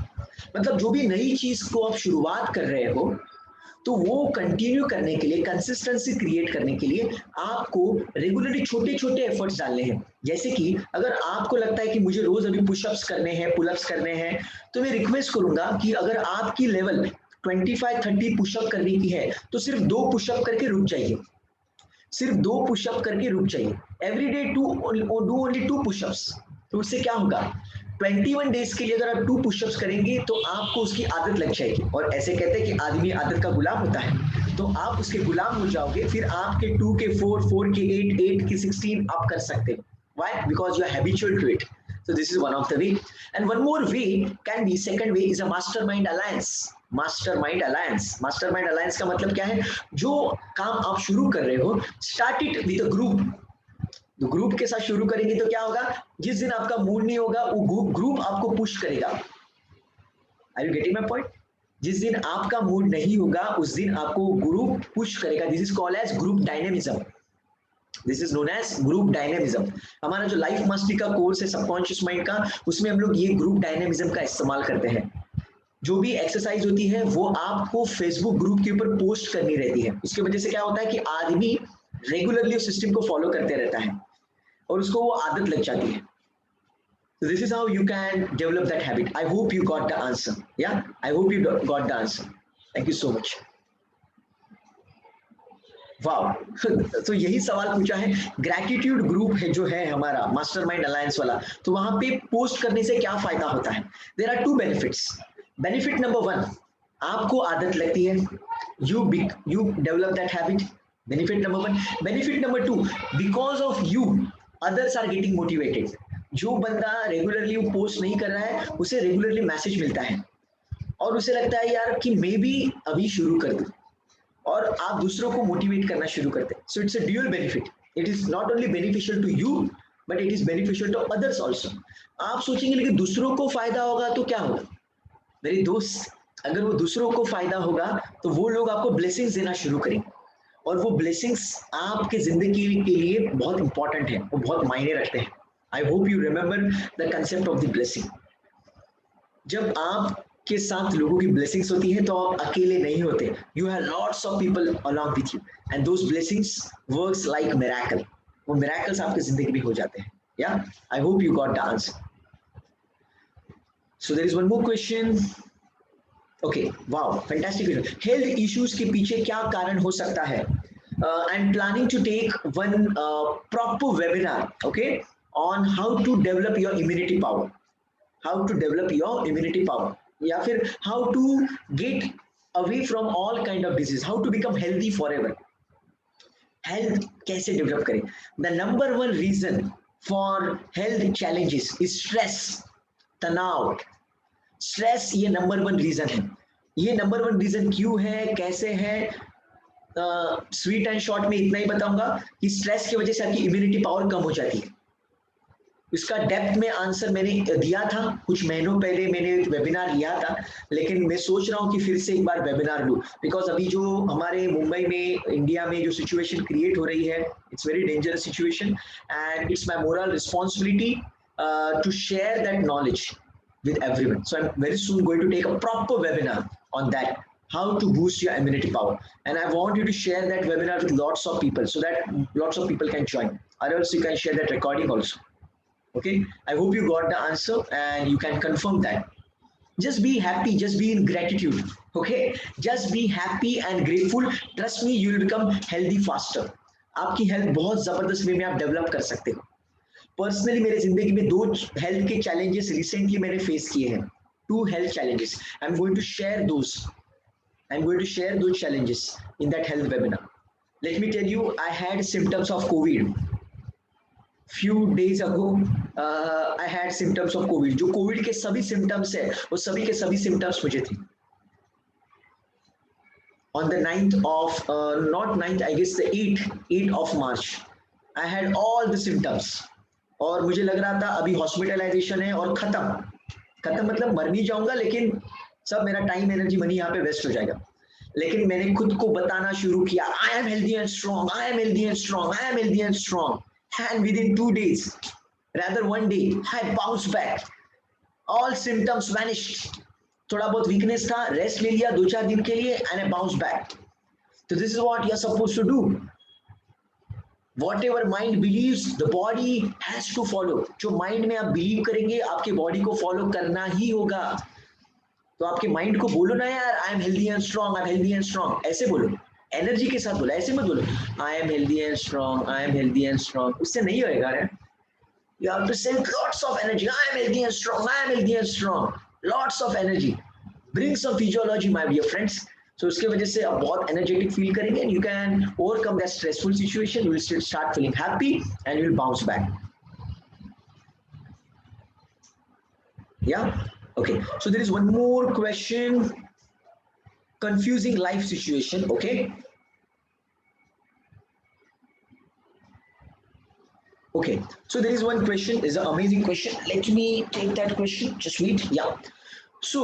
[SPEAKER 1] मतलब जो भी नई चीज को आप शुरुआत कर रहे हो तो वो कंटिन्यू करने के लिए, कंसिस्टेंसी क्रिएट करने के लिए आपको रेगुलरली छोटे छोटे एफर्ट्स डालने हैं। जैसे कि अगर आपको लगता है कि मुझे रोज अभी पुशअप्स करने हैं, पुलअप्स करने हैं, तो मैं रिक्वेस्ट करूंगा कि अगर आपकी लेवल 25-30 पुशअप करने की है तो सिर्फ 2 पुशअप करके रुक जाइए, सिर्फ 2 पुशअप करके रुक जाइए। Every day do only 2 pushups. तो उससे क्या होगा, 21 डेज के लिए अगर आप 2 पुशअप्स करेंगे तो आपको उसकी आदत लग जाएगी। और ऐसे कहते हैं कि आदमी आदत का गुलाम होता है, तो आप उसके गुलाम हो जाओगे, फिर आपके 2 के 4, 4 के 8, 8 के 16 आप कर सकते हो। Why? Because you are habitual to it. So this is one of the way. And one more way can be, second way is a mastermind alliance. Mastermind alliance का मतलब क्या है, जो काम आप शुरू कर रहे हो start it with a group. तो ग्रुप के साथ शुरू करेंगे तो क्या होगा, जिस दिन आपका मूड नहीं होगा वो ग्रुप आपको पुश करेगा। Are you getting my point? जिस दिन आपका मूड नहीं होगा उस दिन आपको ग्रुप पुश करेगा। This is called as group dynamism. This is known as group dynamism. हमारा जो लाइफ मास्टरी का कोर्स है सबकॉन्शियस माइंड का, उसमें हम लोग ये ग्रुप डायनेमिज्म का इस्तेमाल करते हैं। जो भी एक्सरसाइज होती है वो आपको फेसबुक ग्रुप के ऊपर पोस्ट करनी रहती है। इसकी वजह से क्या होता है कि आदमी रेगुलरली उस सिस्टम को फॉलो करते रहता है और उसको वो आदत लग जाती है। So this is how you can develop that habit. I hope you got the answer. Yeah, I hope you got the answer. Thank you so much. वाह तो यही सवाल पूछा है। ग्रैटिट्यूड ग्रुप है जो है हमारा मास्टरमाइंड अलायंस वाला, तो वहां पे पोस्ट करने से क्या फायदा होता है? There are 2 benefits. Benefit number 1, आपको आदत लगती है, you develop that habit. Benefit number 1। Benefit number 2, because of you others are getting motivated. जो बंदा रेगुलरली पोस्ट नहीं कर रहा है उसे रेगुलरली मैसेज मिलता है और उसे लगता है यार कि मैं भी अभी शुरू कर दूं, और आप दूसरों को मोटिवेट करना शुरू करते हैं। So it's a dual benefit. It is not only beneficial to you but it is beneficial to others also. आप सोचेंगे लेकिन दूसरों को फायदा होगा तो क्या होगा? मेरे दोस्त, अगर वो दूसरों को फायदा होगा तो वो लोग आपको ब्लेसिंग्स देना शुरू करेंगे, और वो ब्लेसिंग्स आपके जिंदगी के लिए बहुत इंपॉर्टेंट है, वो बहुत मायने रखते हैं। आई hope you remember the concept of the blessing. जब आपके साथ लोगों की ब्लेसिंग्स होती है तो आप अकेले नहीं होते, you have lots of people along with you and those blessings works like miracle. वो मिरेकल्स आपकी जिंदगी में हो जाते हैं। Yeah I hope you got the answer. So there is one more question. Okay, wow, fantastic. Health issues के पीछे क्या कारण हो सकता है? I am planning to take one proper webinar, okay, on how to develop your immunity power. how to develop your immunity power, या फिर how to get away from all kind of disease, how to become healthy forever. हेल्थ कैसे develop करें? The number one reason for health challenges is stress, तनाव। Stress ये number one reason है। ये number one reason क्यों है, कैसे है, स्वीट एंड शॉर्ट में इतना ही बताऊंगा कि स्ट्रेस की वजह से आपकी इम्यूनिटी पावर कम हो जाती है। इसका डेप्थ में आंसर मैंने दिया था, कुछ महीनों पहले मैंने वेबिनार लिया था, लेकिन मैं सोच रहा हूँ कि फिर से एक बार वेबिनार लूँ, बिकॉज अभी जो हमारे मुंबई में, इंडिया में जो सिचुएशन क्रिएट हो रही है, it's very dangerous situation and it's my moral responsibility to share that knowledge with everyone. So I'm very soon going to take a proper webinar on that, how to boost your immunity power, and I want you to share that webinar with lots of people so that lots of people can join, or else you can share that recording also. Okay, I hope you got the answer and you can confirm that. Just be happy, just be in gratitude. Okay, just be happy and grateful. Trust me, you will become healthy faster. आपकी health बहुत जबरदस्त वे में आप develop कर सकते हो। Personally मेरे जिंदगी में 2 हेल्थ के चैलेंजेस रिसेंटली मैंने फेस किए हैं, 2 health challenges. I'm going to share those. I'm going to share those challenges in that health webinar. Let me tell you, I had symptoms of COVID. Few days ago, I had symptoms of COVID. जो COVID के सभी symptoms है, वो सभी के सभी symptoms मुझे थे. On the 9th of, not 9th, I guess the 8th of March, I had all the symptoms. और मुझे लग रहा था अभी हॉस्पिटलाइजेशन है और खत्म मतलब मर नहीं जाऊंगा, लेकिन सब मेरा टाइम, एनर्जी, मनी यहाँ पे वेस्ट हो जाएगा। लेकिन मैंने खुद को बताना शुरू किया, I am healthy and strong, I am healthy and strong, I am healthy and strong, and with in 2 days, rather 1 day, I bounced back, all symptoms vanished. थोड़ा बहुत वीकनेस था, रेस्ट ले लिया 2-4 दिन के लिए, एंड आई बाउंस बैक। तो this is what you are supposed to do. Whatever mind believes, the body has to follow. जो माइंड में आप बिलीव करेंगे, आपके बॉडी को फॉलो करना ही होगा। तो आपके माइंड को बोलो ना यार, I am healthy and strong, I am healthy and strong, ऐसे बोलो, एनर्जी के साथ बोलो, ऐसे मत बोलो I am healthy and strong, I am healthy and strong, उससे नहीं होएगा यार। You have to send lots of energy. I am healthy and strong. I am healthy and strong. Lots of energy. Bring some physiology, my dear friends. So उसके वजह से आप बहुत energetic feel करेंगे and you can overcome that stressful situation. You will start feeling happy and you will bounce back. Yeah. Okay. So there is one more question. Confusing life situation. Okay. Okay, so there is one question, is an amazing question. Let me take that question, just wait. Yeah. So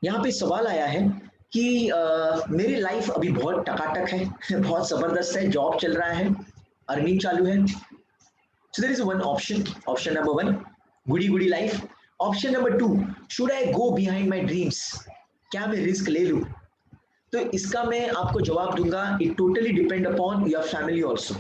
[SPEAKER 1] यहाँ पे सवाल आया है कि मेरी life अभी बहुत टकाटक है, बहुत जबरदस्त है, जॉब चल रहा है, अर्निंग चालू है. So there is one option. Option number 1, goody goody life. Option number 2, should I go behind my dreams? क्या मैं रिस्क ले लूं? तो इसका मैं आपको जवाब दूंगा, it totally depend upon your family also.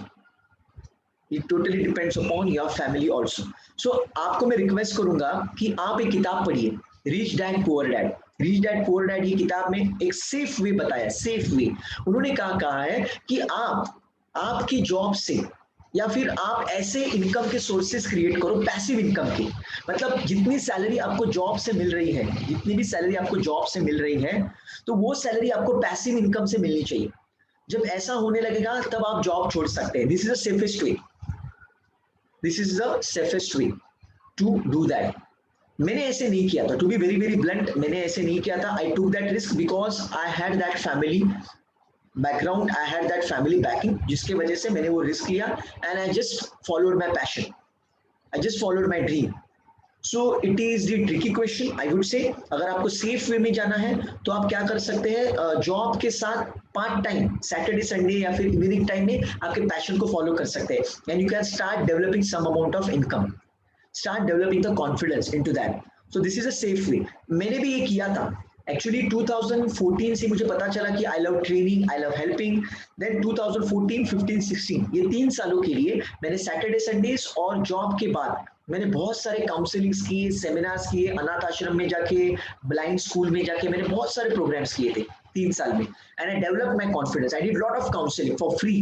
[SPEAKER 1] It totally depends upon your family also. So आपको मैं रिक्वेस्ट करूंगा कि आप एक किताब पढ़िए, rich dad poor dad. Rich dad poor dad, ये किताब में एक सेफ वे बताया, सेफ वे. उन्होंने कहा है कि आप आपकी जॉब से या फिर आप ऐसे इनकम के सोर्सेस क्रिएट करो, पैसिव इनकम के. मतलब जितनी सैलरी आपको जॉब से मिल रही है, जितनी भी सैलरी आपको जॉब से मिल रही है, तो वो सैलरी आपको पैसिव इनकम से मिलनी चाहिए. जब ऐसा होने लगेगा तब आप जॉब छोड़ सकते हैं. This is the safest way. This is the safest way to do that. मैंने ऐसे नहीं किया था, to be very very blunt, मैंने ऐसे नहीं किया था. I took that risk because I had that family background, I had that family backing, जिसके वजह से मैंने वो रिस्क लिया and I just followed my passion, I just followed my dream. So it is the tricky question, I would say. अगर आपको safe way में जाना है तो आप क्या कर सकते हैं, जॉब के साथ पार्ट टाइम सैटरडे संडे या फिर इवनिंग टाइम में आपके पैशन को फॉलो कर सकते हैं, and you can start developing some amount of income, start developing the confidence into that. So this is a safe way. मैंने भी ये किया था. एक्चुअली 2014 से मुझे पता चला कि I love training, I love helping. Then 2014, 15, 16, ये 3 सालों के लिए मैंने सैटरडे संडेज और जॉब के बाद मैंने बहुत सारे काउंसलिंग्स किए, सेमिनार्स किए, अनाथ आश्रम में जाके, ब्लाइंड स्कूल में जाके मैंने बहुत सारे प्रोग्राम्स किए थे 3 साल में. And I developed my confidence. I did lot of counselling for free.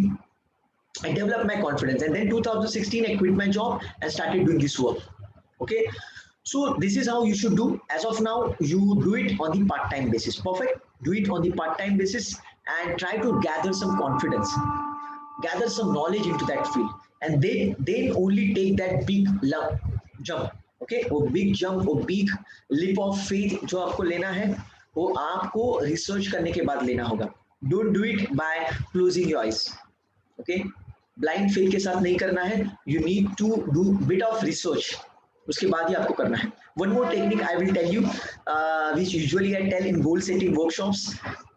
[SPEAKER 1] I developed my confidence, and then 2016 I quit my job and started doing this work. Okay, So this is how you should do. As of now, you do it on the part-time basis. Perfect. Do it on the part-time basis and try to gather some confidence, gather some knowledge into that field, and then only take that big jump. Okay, वो big jump, वो big leap of faith जो आपको लेना है, वो आपको research करने के बाद लेना होगा. Don't do it by closing your eyes. Okay, blind faith के साथ नहीं करना है. You need to do bit of research, उसके बाद ही आपको करना है. One more technique I will tell you, which usually I tell in goal setting workshops.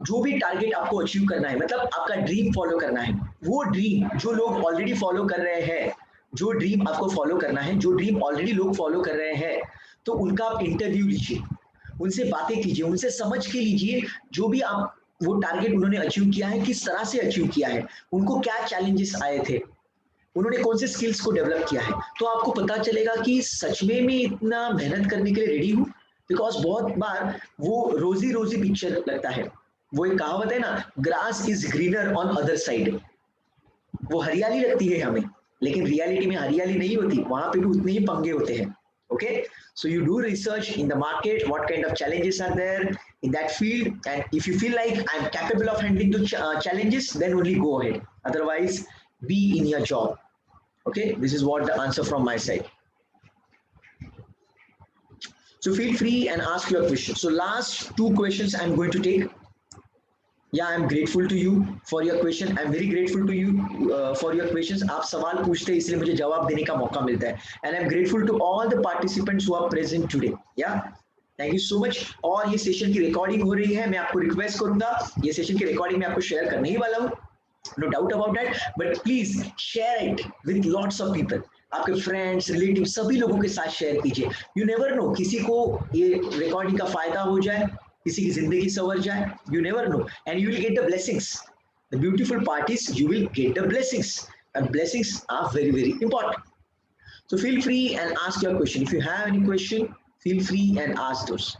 [SPEAKER 1] जो भी टारगेट आपको अचीव करना है, मतलब आपका ड्रीम फॉलो करना है, वो ड्रीम जो लोग ऑलरेडी फॉलो कर रहे हैं, जो ड्रीम आपको फॉलो करना है, जो ड्रीम ऑलरेडी लोग फॉलो कर रहे हैं, तो उनका आप इंटरव्यू लीजिए, उनसे बातें कीजिए, उनसे समझ के लीजिए जो भी आप वो टारगेट उन्होंने अचीव किया है, किस तरह से अचीव किया है, उनको क्या चैलेंजेस आए थे, उन्होंने कौन से स्किल्स को डेवलप किया है. तो आपको पता चलेगा कि सच में मैं इतना मेहनत करने के लिए रेडी हूँ. बिकॉज बहुत बार वो रोजी रोजी पिक्चर लगता है. वो एक कहावत है ना, grass is greener on other side. वो हरियाली लगती है हमें, लेकिन रियलिटी में हरियाली नहीं होती, वहां पे भी उतने ही पंगे होते हैं. Okay, so you do research in the market, what kind of challenges are there in that field, and if you feel like I'm capable of handling the challenges, then only go ahead. Otherwise, be in your job. Okay, this is what the answer from my side. So feel free and ask your question. So last two questions I'm going to take. Yeah, I'm grateful to you for your question. I'm very grateful to you for your questions. आप सवाल पूछते हैं इसलिए मुझे जवाब देने का मौका मिलता है. And I'm grateful to all the participants who are present today. Yeah, thank you so much. और ये सेशन की रिकॉर्डिंग हो रही है, मैं आपको रिक्वेस्ट करूंगा, ये सेशन की रिकॉर्डिंग मैं आपको शेयर करने ही वाला हूँ. No doubt about that. But please share it with lots of people. आपके फ्रेंड्स, रिलेटिव, सभी लोगों के साथ शेयर कीजिए. You never know, किसी को ये रिकॉर्डिंग का फायदा हो जाए, किसी की जिंदगी संवर जाए. You never know, and you will get the blessings. The beautiful part is you will get the blessings, and blessings are very, very important. So feel free and ask your question. If you have any question, feel free and ask those.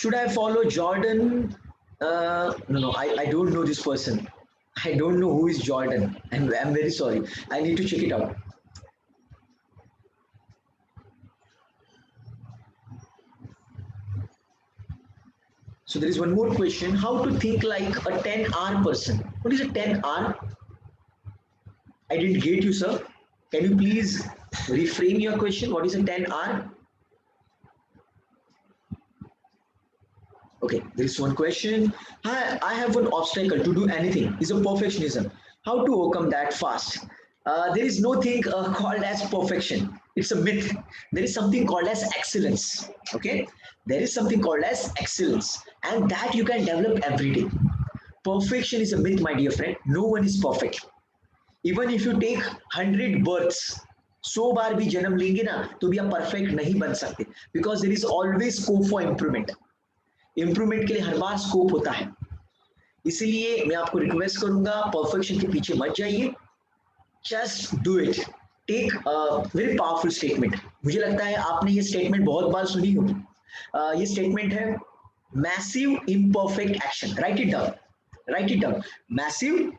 [SPEAKER 1] Should I follow Jordan? No, I don't know this person. I don't know who is Jordan, and I'm very sorry. I need to check it out. So there is one more question. How to think like a 10R person? What is a 10R? I didn't get you, sir. Can you please reframe your question? What is a 10R? Okay, there is one question. I have one obstacle to do anything. Is a perfectionism. How to overcome that fast? There is no thing called as perfection. It's a myth. There is something called as excellence. Okay, there is something called as excellence, and that you can develop every day. Perfection is a myth, my dear friend. No one is perfect. Even if you take 100 births, 100 बार भी जन्म लेंगे ना, तो भी आप perfect नहीं बन सकते. Because there is always scope for improvement. Improvement के लिए हर बार स्कोप होता है. इसलिए मैं आपको रिक्वेस्ट करूंगा, परफेक्शन के पीछे मत जाइए. Just do it. Take very powerful statement. मुझे लगता है आपने ये स्टेटमेंट बहुत बार सुनी होगी. ये स्टेटमेंट है massive imperfect action. Write it down, write it down. Massive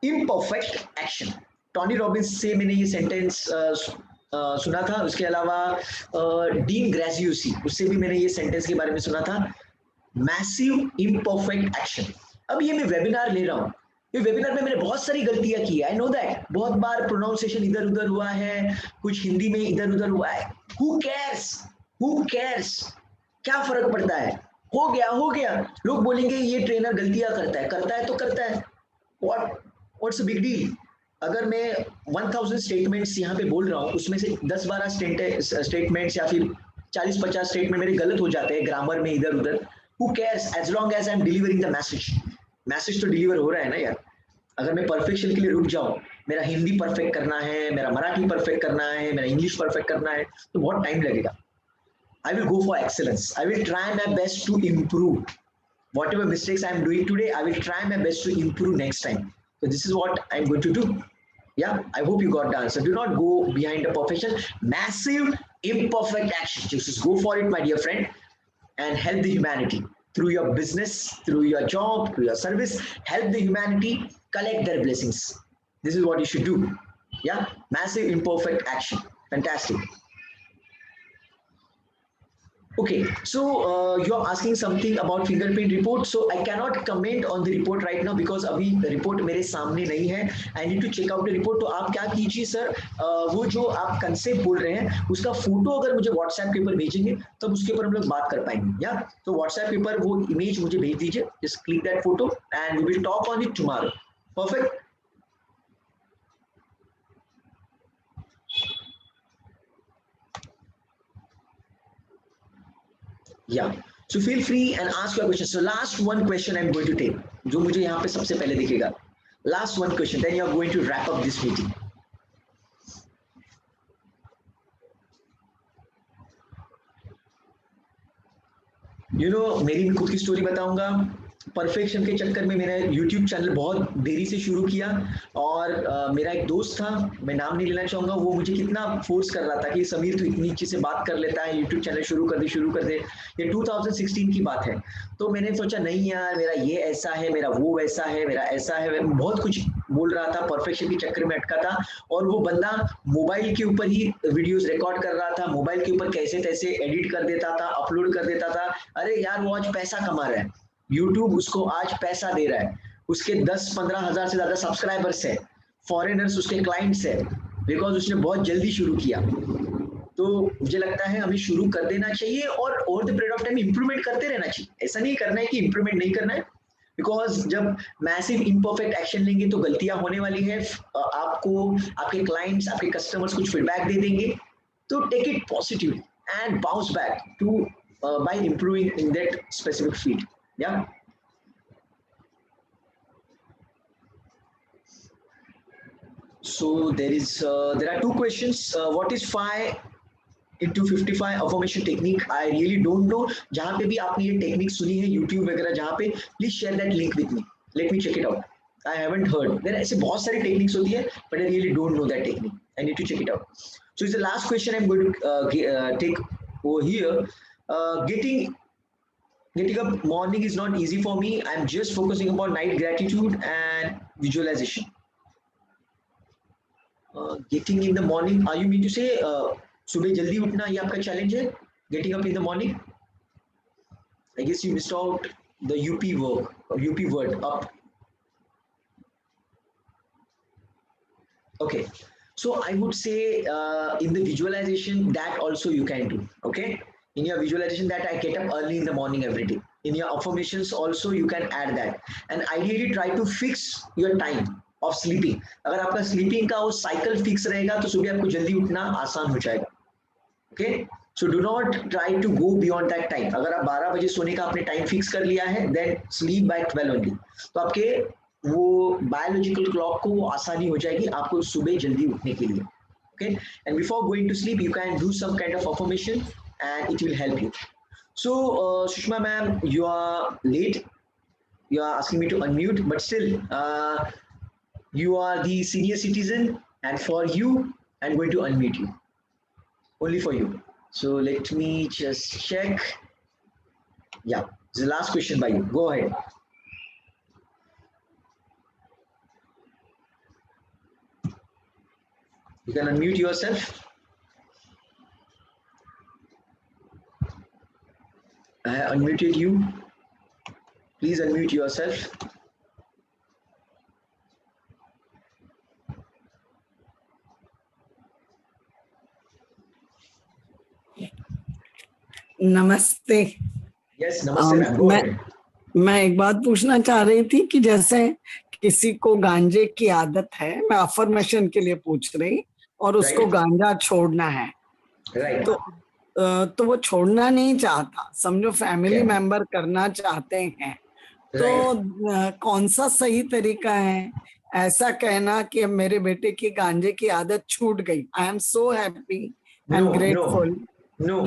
[SPEAKER 1] imperfect action. Tony Robbins से मैंने ये सेंटेंस सुना था. उसके अलावा डीन ग्रेजियोसी, उससे भी मैंने ये सेंटेंस के बारे में सुना था. Massive imperfect action. अब ये मैं वेबिनार ले रहा हूँ, ये वेबिनार में मैंने बहुत सारी गलतियां की है. I know that. बहुत बार प्रोनाउंसिएशन इधर उधर हुआ है, कुछ हिंदी में इधर उधर हुआ है. हु केयर्स, हु केयर्स, क्या फर्क पड़ता है, हो गया हो गया. लोग बोलेंगे ये ट्रेनर गलतियां करता है तो करता है. What's a big deal. अगर मैं 1000 स्टेटमेंट्स यहाँ पे बोल रहा हूँ, उसमें से 10-12 स्टेटमेंट्स या फिर 40-50 स्टेटमेंट मेरे गलत हो जाते हैं ग्रामर में इधर उधर. Who cares as long as I'm delivering the message. Message तो डिलीवर हो रहा है ना यार. अगर मैं परफेक्शन के लिए रुक जाऊं, मेरा हिंदी परफेक्ट करना है, मेरा मराठी परफेक्ट करना है, मेरा इंग्लिश परफेक्ट करना है, तो बहुत टाइम लगेगा. I will go for excellence. I will try my best to improve. Whatever mistakes I am doing today, I will try my best to improve next time. So this is what I'm going to do. Yeah, I hope you got the answer. Do not go behind the perfection. Massive imperfect action. Just go for it, my dear friend, and help the humanity through your business, through your job, through your service. Help the humanity collect their blessings. This is what you should do. Yeah, massive imperfect action. Fantastic. Okay, so you're asking something about fingerprint report. So I cannot comment on the report right now because अभी report मेरे सामने नहीं है. I need to check out the report. तो आप क्या कीजिए sir, वो जो आप कंसेप्ट बोल रहे हैं उसका फोटो अगर मुझे व्हाट्सएप के ऊपर भेजेंगे तब उसके ऊपर हम लोग बात कर पाएंगे. या तो व्हाट्सएप के ऊपर वो इमेज मुझे भेज दीजिए. Just click that photo and we will talk on it tomorrow. Perfect. Yeah, so feel free and ask your question. So last one question I'm going to take, जो मुझे यहाँ पे सबसे पहले दिखेगा. Last one question, then you are going to wrap up this meeting. मेरी भी खुद की स्टोरी बताऊंगा. परफेक्शन के चक्कर में मेरा YouTube चैनल बहुत देरी से शुरू किया और मेरा एक दोस्त था, मैं नाम नहीं लेना चाहूंगा, वो मुझे कितना फोर्स कर रहा था कि समीर तू इतनी अच्छी से बात कर लेता है, YouTube चैनल शुरू कर दे. ये 2016 की बात है. तो मैंने सोचा नहीं यार, मेरा ये ऐसा है, मेरा वो वैसा है, मेरा ऐसा है, बहुत कुछ बोल रहा था, परफेक्शन के चक्कर में अटका था. और वो बंदा मोबाइल के ऊपर ही वीडियोस रिकॉर्ड कर रहा था, मोबाइल के ऊपर कैसे तैसे एडिट कर देता था, अपलोड कर देता था. अरे यार वो आज पैसा कमा रहा है, YouTube उसको आज पैसा दे रहा है, उसके 10-15 हजार से ज्यादा सब्सक्राइबर्स है, फॉरेनर्स उसके क्लाइंट्स है, बिकॉज उसने बहुत जल्दी शुरू किया. तो मुझे लगता है हमें शुरू कर देना चाहिए और over the period of time improvement करते रहना चाहिए. ऐसा नहीं करना है कि इंप्रूवमेंट नहीं करना है, बिकॉज जब मैसिव इम्परफेक्ट एक्शन लेंगे तो गलतियां होने वाली है. आपको आपके क्लाइंट्स, आपके कस्टमर्स कुछ फीडबैक दे देंगे, तो take it positive and bounce back to by improving in that specific field. Yeah. So there are two questions. What is 5 into 55 affirmation technique? I really don't know. जहाँ पे भी आपने ये टेक्निक सुनी है YouTube वगैरह जहाँ पे, please share that link with me. Let me check it out. I haven't heard. There ऐसे बहुत सारी टेक्निक्स होती है, but I really don't know that technique. I need to check it out. So it's the last question I'm going to take over here. Getting up morning is not easy for me. I'm just focusing upon night gratitude and visualization. Getting in the morning, are you mean to say सुबह जल्दी उठना ये आपका challenge है? Getting up in the morning? I guess you missed out the UP word, up. Okay, so I would say in the visualization that also you can do. Okay. In your visualization that I get up early in the morning every day. In your affirmations also you can add that. And ideally try to fix your time of sleeping. अगर आपका sleeping का वो cycle fix रहेगा तो सुबह आपको जल्दी उठना आसान हो जाएगा. Okay? So do not try to go beyond that time. अगर आप 12 बजे सोने का आपने time fix कर लिया है, then sleep by 12 only. तो आपके वो biological clock को वो आसानी हो जाएगी आपको सुबह जल्दी उठने के लिए. Okay? And before going to sleep, you can do some kind of affirmation and it will help you. So Sushma ma'am, you are late. You are asking me to unmute, but still you are the senior citizen, and for you I'm going to unmute you, only for you. So let me just check. Yeah, this is the last question by you. Go ahead. You can unmute yourself. I unmuted you. Please unmute yourself.
[SPEAKER 3] नमस्ते.
[SPEAKER 1] Yes, नमस्ते.
[SPEAKER 3] मैं एक बात पूछना चाह रही थी कि जैसे किसी को गांजे की आदत है, मैं अफर्मेशन के लिए पूछ रही, और उसको गांजा छोड़ना है, तो वो छोड़ना नहीं चाहता, समझो फैमिली मेंबर करना चाहते हैं, तो कौन सा सही तरीका है ऐसा कहना कि मेरे बेटे की गांजे की आदत छूट गई? I am so happy and grateful.
[SPEAKER 1] No.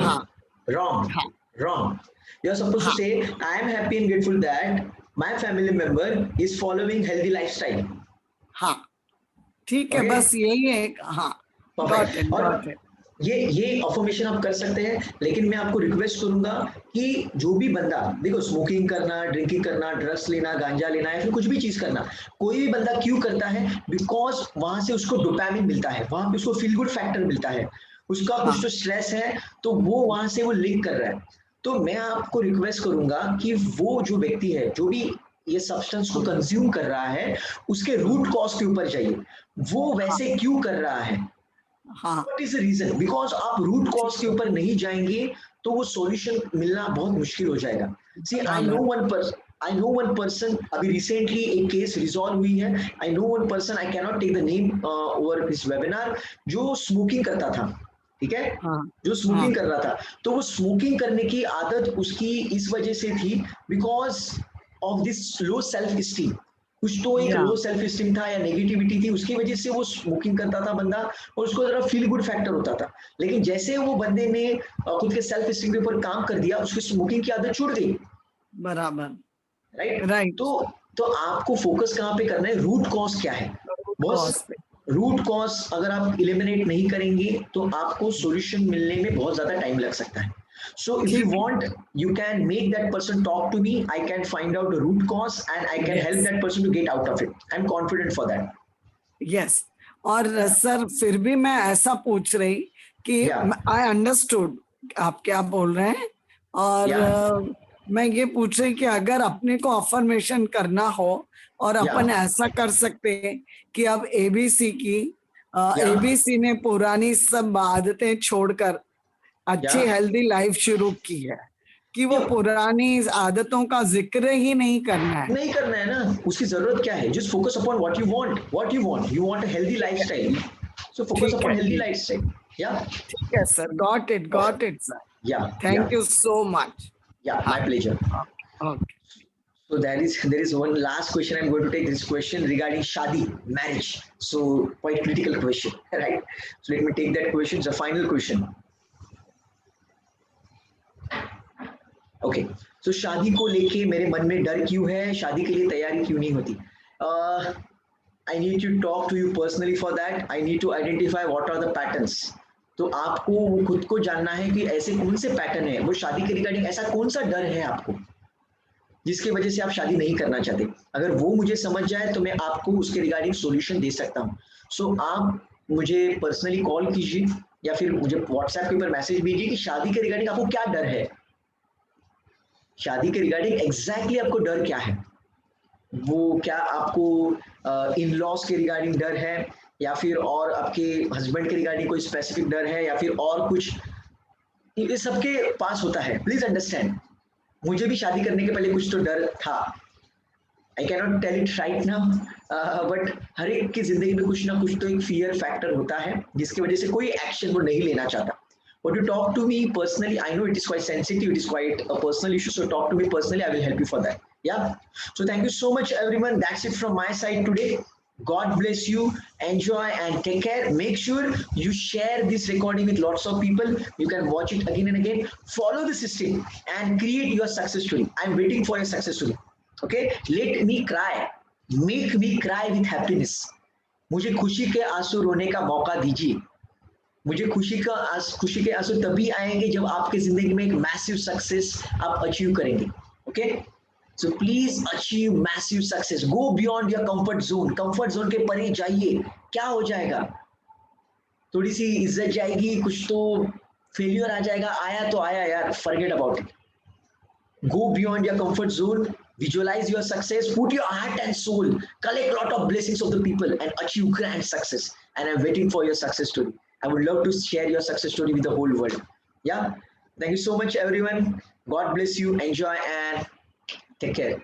[SPEAKER 1] Wrong. You're supposed to say, I am happy and grateful that my family member is following healthy lifestyle.
[SPEAKER 3] हाँ, ठीक है, बस यही है. हाँ, got it.
[SPEAKER 1] ये अफर्मेशन आप कर सकते हैं, लेकिन मैं आपको रिक्वेस्ट करूंगा कि जो भी बंदा, देखो स्मोकिंग करना, ड्रिंकिंग करना, ड्रग्स लेना, गांजा लेना या फिर कुछ भी चीज करना, कोई भी बंदा क्यों करता है? बिकॉज वहां से उसको डोपामिन मिलता है, वहां पे उसको फील गुड फैक्टर मिलता है, उसका कुछ तो स्ट्रेस है, तो वो वहां से वो लिंक कर रहा है। तो मैं आपको रिक्वेस्ट करूंगा कि वो जो व्यक्ति है, जो भी ये सब्सटेंस को कंज्यूम कर रहा है, उसके रूट कॉज के ऊपर जाइए, वो वैसे क्यों कर रहा है, what is the reason. Because आप रूट कॉज के ऊपर नहीं जाएंगे तो वो सॉल्यूशन मिलना बहुत मुश्किल हो जाएगा। See I know one person, अभी रिसेंटली एक केस रिजॉल्व हुई है। I know one person, I cannot take the name over this webinar, जो स्मोकिंग करता था, ठीक है, जो स्मोकिंग कर रहा था। तो वो स्मोकिंग करने की आदत उसकी इस वजह से थी because of this low self esteem, कुछ तो एक लो सेल्फ स्टीम था या नेगेटिविटी थी, उसकी वजह से वो स्मोकिंग करता था बंदा, और उसको जरा फील गुड फैक्टर होता था। लेकिन जैसे वो बंदे ने खुद के सेल्फ स्टीम के ऊपर काम कर दिया, उसकी स्मोकिंग की आदत छूट गई।
[SPEAKER 3] बराबर,
[SPEAKER 1] राइट। तो आपको फोकस कहाँ पे करना है, रूट कॉज क्या है बॉस। रूट कॉज अगर आप इलिमिनेट नहीं करेंगे तो आपको सॉल्यूशन मिलने में बहुत ज्यादा टाइम लग सकता है। So if you want, you can make that person talk to me. I can find out the root cause and I can help that person to get out of it. I'm confident for that.
[SPEAKER 3] Yes. और sir फिर भी मैं ऐसा पूछ रही कि I understood आप क्या बोल रहे हैं, और मैं ये पूछ रही कि अगर अपने को अफर्मेशन करना हो और अपन ऐसा कर सकते हैं कि अब एबीसी की एबीसी ने पुरानी सब आदतें छोड़कर अच्छी हेल्दी लाइफ शुरू की है, कि वो पुरानी आदतों का जिक्र ही नहीं करना है
[SPEAKER 1] ना, उसकी जरूरत क्या है? Just focus upon what you want, you want a healthy lifestyle, so focus upon healthy lifestyle.
[SPEAKER 3] ठीक है sir, got it sir, thank you so much.
[SPEAKER 1] My pleasure.
[SPEAKER 3] Okay.
[SPEAKER 1] So there is one last question. I'm going to take this question regarding shadi, marriage. So quite critical question, right? So let me take that question. It's a final question. Okay. So शादी को लेके मेरे मन में डर क्यों है, शादी के लिए तैयारी क्यों नहीं होती? I need to talk to you personally for that. I need to identify what are the patterns. तो आपको खुद को जानना है कि ऐसे कौन से पैटर्न है, वो शादी के रिगार्डिंग ऐसा कौन सा डर है आपको जिसकी वजह से आप शादी नहीं करना चाहते। अगर वो मुझे समझ जाए तो मैं आपको उसके रिगार्डिंग सॉल्यूशन दे सकता हूँ। सो आप मुझे पर्सनली कॉल कीजिए या फिर मुझे व्हाट्सएप के ऊपर मैसेज भेजिए कि शादी के रिगार्डिंग आपको क्या डर है, शादी के रिगार्डिंग एग्जैक्टली आपको डर क्या है। वो क्या आपको इन लॉज के रिगार्डिंग डर है, या फिर और आपके हस्बैंड के रिगार्डिंग कोई स्पेसिफिक डर है, या फिर और कुछ, ये सबके पास होता है। प्लीज अंडरस्टैंड, मुझे भी शादी करने के पहले कुछ तो डर था। I can not tell it right now, but हर एक की जिंदगी में कुछ ना कुछ तो एक फियर फैक्टर होता है जिसकी वजह से कोई एक्शन वो नहीं लेना चाहता। But you talk to me personally, I know it is quite sensitive, it is quite a personal issue, so talk to me personally, I will help you for that. Yeah. So thank you so much everyone. That's it from my side today. God bless you, enjoy and take care. Make sure you share this recording with lots of people. You can watch it again and again. Follow the system and create your success story. I'm waiting for your success story. Okay, let me cry, make me cry with happiness. मुझे खुशी के आंसू रोने का मौका दीजिए। मुझे खुशी के आंसू तभी आएंगे जब आपकी जिंदगी में एक मैसिव सक्सेस आप अचीव करेंगे। Okay, so please achieve massive success, go beyond your comfort zone. Comfort zone के परे जाइए, क्या हो जाएगा, थोड़ी सी इज्जत जाएगी, कुछ तो फेलियर आ जाएगा, आया तो आया यार, forget about it. Go beyond your comfort zone, visualize your success, put your heart and soul, collect lot of blessings of the people and achieve grand success. And I'm waiting for your success story. I would love to share your success story with the whole world. Yeah. Thank you so much, everyone. God bless you. Enjoy and take care.